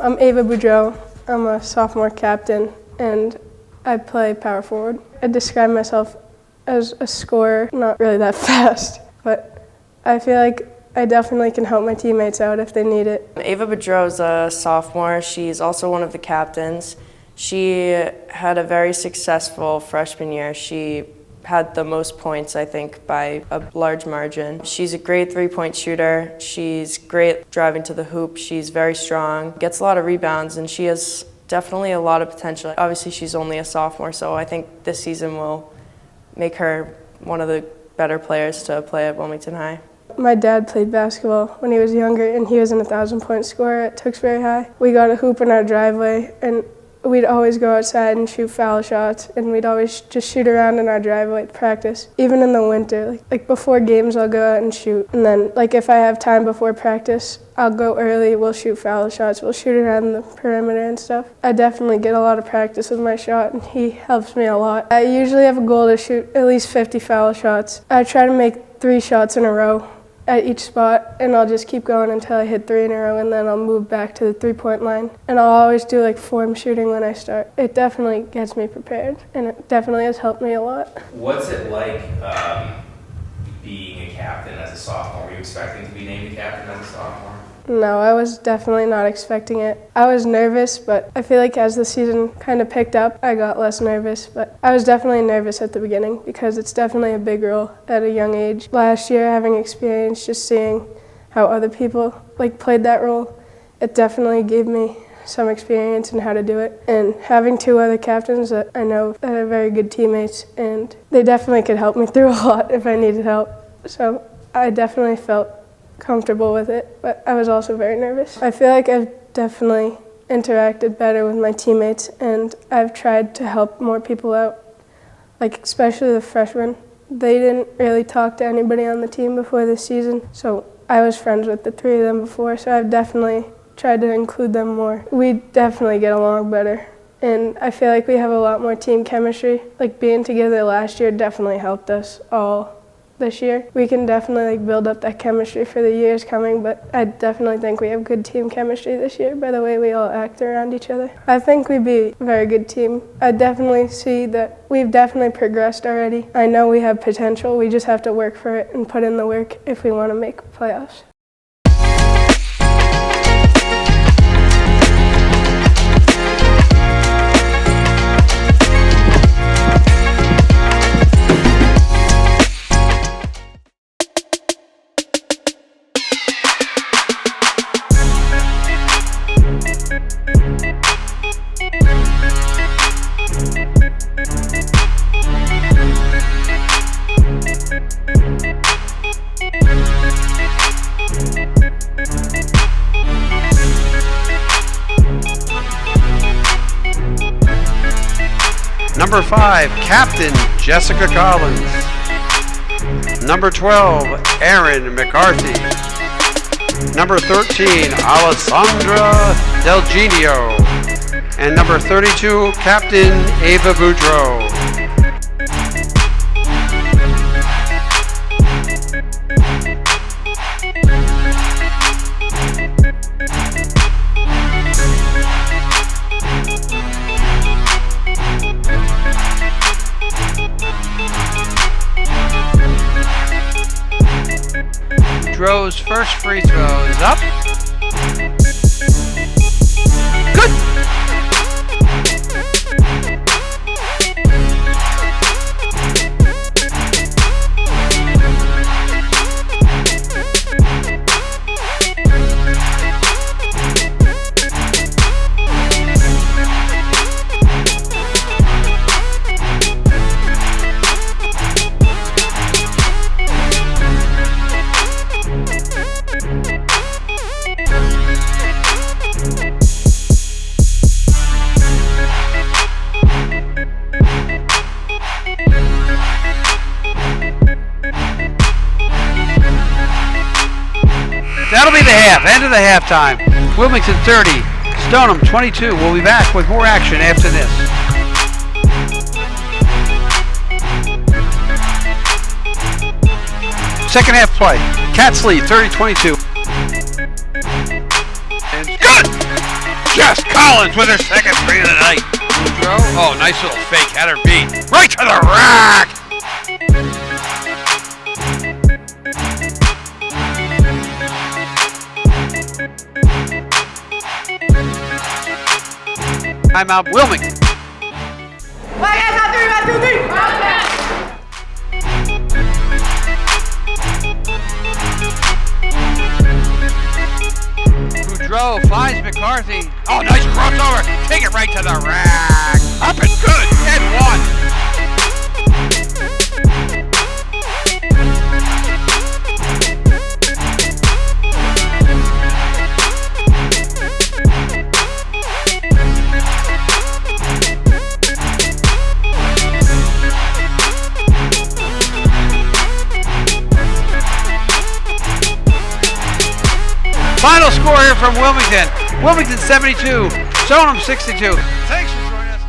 I'm Eva Boudreau. I'm a sophomore captain, and I play power forward. I describe myself as a scorer, not really that fast, but I feel like I definitely can help my teammates out if they need it. Eva Boudreau is a sophomore. She's also one of the captains. She had a very successful freshman year. She had the most points, I think, by a large margin. She's a great three-point shooter. She's great driving to the hoop. She's very strong, gets a lot of rebounds, and she has definitely a lot of potential. Obviously, she's only a sophomore, so I think this season will make her one of the better players to play at Wilmington High. My dad played basketball when he was younger, and he was an 1,000-point scorer at Tewksbury High. We got a hoop in our driveway, and we'd always go outside and shoot foul shots, and we'd always just shoot around in our driveway at practice. Even in the winter, like before games, I'll go out and shoot. And then, like if I have time before practice, I'll go early, we'll shoot foul shots, we'll shoot around the perimeter and stuff. I definitely get a lot of practice with my shot, and he helps me a lot. I usually have a goal to shoot at least 50 foul shots. I try to make 3 shots in a row at each spot, and I'll just keep going until I hit 3 in a row, and then I'll move back to the 3-point line. And I'll always do like form shooting when I start. It definitely gets me prepared, and it definitely has helped me a lot. What's it like being a captain as a sophomore? Were you expecting to be named a captain as a sophomore? No, I was definitely not expecting it. I was nervous, but I feel like as the season kind of picked up, I got less nervous. But I was definitely nervous at the beginning because it's definitely a big role at a young age. Last year, having experience, just seeing how other people played that role, it definitely gave me some experience in how to do it. And having 2 other captains that I know that are very good teammates, and they definitely could help me through a lot if I needed help. So I definitely felt comfortable with it, but I was also very nervous. I feel like I've definitely interacted better with my teammates, and I've tried to help more people out, especially the freshmen. They didn't really talk to anybody on the team before this season, so I was friends with the 3 of them before, so I've definitely tried to include them more. We definitely get along better, and I feel like we have a lot more team chemistry. Being together last year definitely helped us all this year. We can definitely build up that chemistry for the years coming, but I definitely think we have good team chemistry this year by the way we all act around each other. I think we'd be a very good team. I definitely see that we've definitely progressed already. I know we have potential. We just have to work for it and put in the work if we want to make playoffs. Number 5, Captain Jessica Collins. Number 12, Aaron McCarthy. Number 13, Alessandra Del Genio. And number 32, Captain Eva Boudreau. Boudreau's first free throw is up. Good! That'll be the half, end of the halftime. Wilmington 30, Stoneham 22. We'll be back with more action after this. Second half play. Cats lead 30-22. And good! Jess Collins with her second three of the night. Boudreau, oh, nice little fake, had her beat. Right to the rack! Timeout, Wilmington. Boudreau finds McCarthy. Oh, nice crossover. Take it right to the rack. Up and good. And one. Final score here from Wilmington. Wilmington 72, Stoneham 62. Thanks for joining us.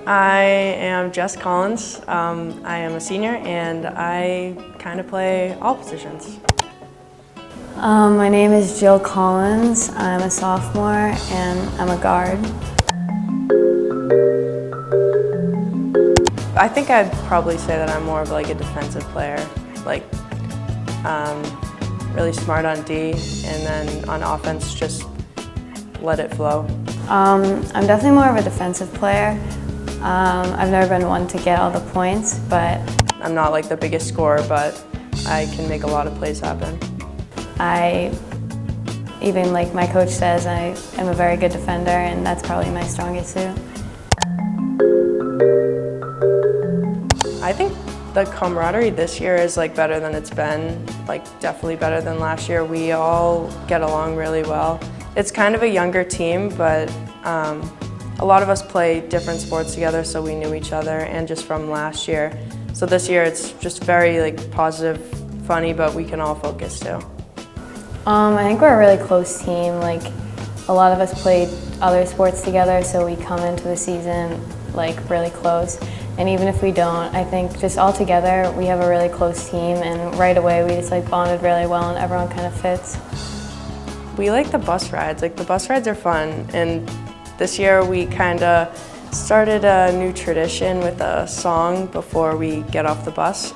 I am Jess Collins. I am a senior and I kind of play all positions. My name is Jill Collins. I'm a sophomore and I'm a guard. I think I'd probably say that I'm more of like a defensive player, like really smart on D, and then on offense just let it flow. I'm definitely more of a defensive player. I've never been one to get all the points, but I'm not like the biggest scorer, but I can make a lot of plays happen. Even like my coach says, I am a very good defender, and that's probably my strongest suit. I think the camaraderie this year is like better than it's been, like definitely better than last year. We all get along really well. It's kind of a younger team, but a lot of us play different sports together, so we knew each other, and just from last year. So this year it's just very like positive, funny, but we can all focus too. I think we're a really close team. Like, a lot of us played other sports together, so we come into the season like really close. And even if we don't, I think just all together we have a really close team, and right away we just like bonded really well, and everyone kind of fits. We like the bus rides. Like the bus rides are fun, and this year we kind of started a new tradition with a song before we get off the bus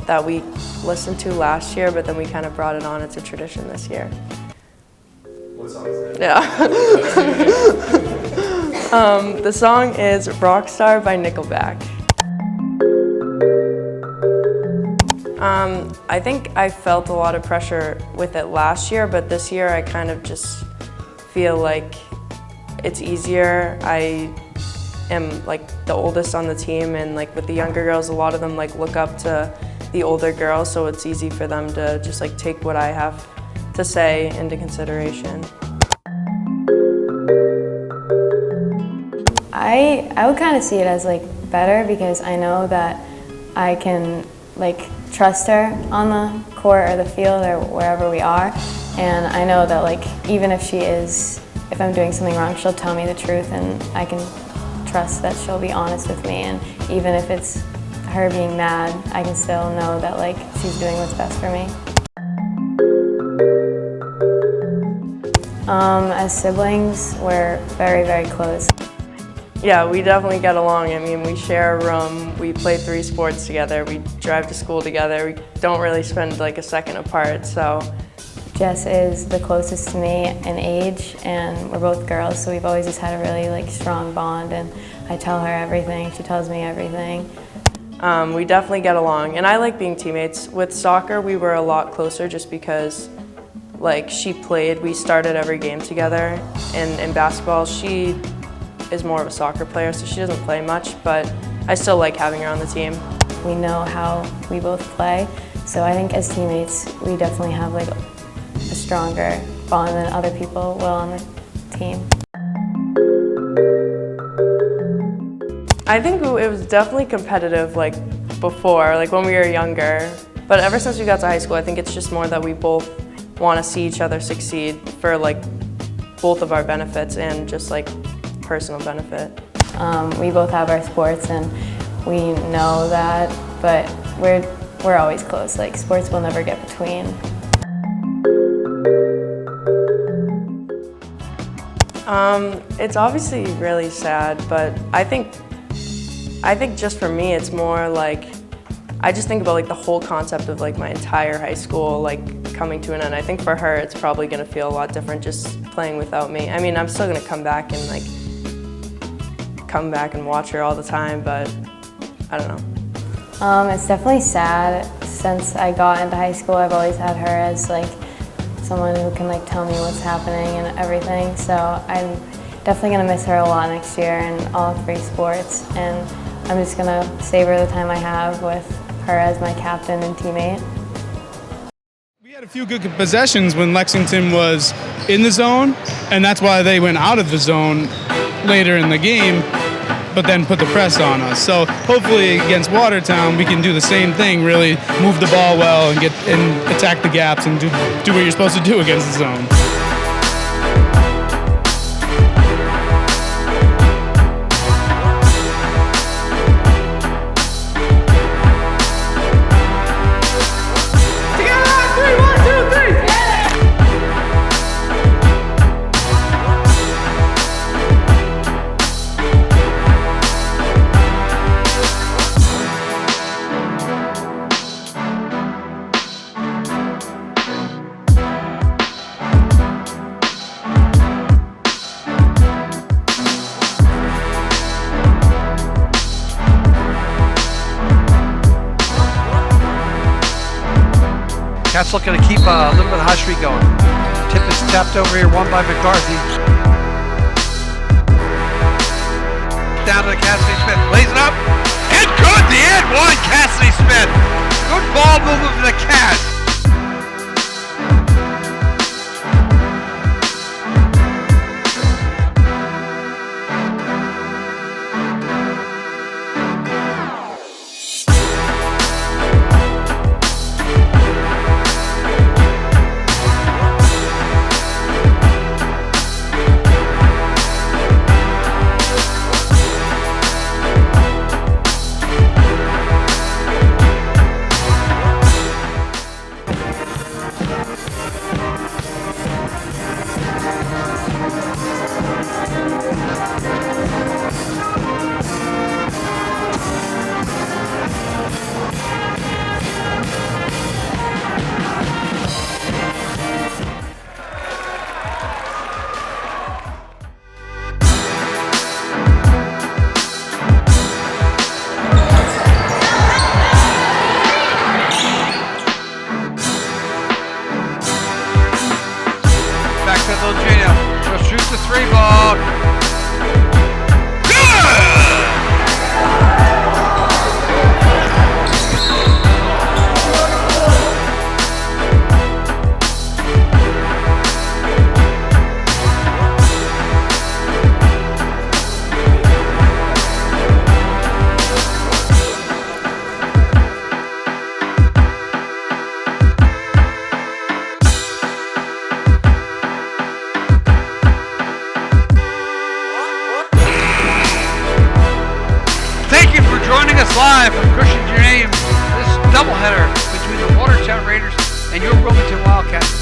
that we listened to last year, but then we kind of brought it on. It's a tradition this year. What song is that? Yeah. The song is Rockstar by Nickelback. I think I felt a lot of pressure with it last year, but this year I kind of just feel like it's easier. I am like the oldest on the team, and like with the younger girls, a lot of them like look up to the older girls, so it's easy for them to just like take what I have to say into consideration. I would kind of see it as like better, because I know that I can like trust her on the court or the field or wherever we are, and I know that like even if I'm doing something wrong, she'll tell me the truth, and I can trust that she'll be honest with me, and even if it's her being mad, I can still know that like she's doing what's best for me. As siblings, we're very, very close. Yeah, we definitely get along. I mean, we share a room, we play 3 sports together, we drive to school together, we don't really spend like a second apart, so. Jess is the closest to me in age, and we're both girls, so we've always just had a really like strong bond, and I tell her everything, she tells me everything. We definitely get along, and I like being teammates. With soccer, we were a lot closer just because like we started every game together, and in basketball, she is more of a soccer player, so she doesn't play much, but I still like having her on the team. We know how we both play, so I think as teammates, we definitely have like a stronger bond than other people will on the team. I think it was definitely competitive like before, like when we were younger, but ever since we got to high school, I think it's just more that we both want to see each other succeed for like both of our benefits, and just like personal benefit. We both have our sports and we know that, but we're always close. Like, sports will never get between. It's obviously really sad, but I think just for me, it's more like, I just think about like the whole concept of like my entire high school like coming to an end. I think for her, it's probably gonna feel a lot different just playing without me. I mean, I'm still gonna come back and watch her all the time, but I don't know. It's definitely sad. Since I got into high school, I've always had her as like someone who can like tell me what's happening and everything. So I'm definitely gonna miss her a lot next year in all 3 sports, and I'm just gonna savor the time I have with her as my captain and teammate. We had a few good possessions when Lexington was in the zone, and that's why they went out of the zone later in the game, but then put the press on us. So hopefully against Watertown, we can do the same thing, really move the ball well and attack the gaps and do what you're supposed to do against the zone. Cats looking to keep a little bit of hot streak going. Tip is tapped over here, won by McCarthy. Down to Cassidy Smith, lays it up, and good, the end one, Cassidy Smith. Good ball movement for the Cats. Shoots the 3 ball. Joining us live from Christian James, this doubleheader between the Watertown Raiders and your Wilmington Wildcats.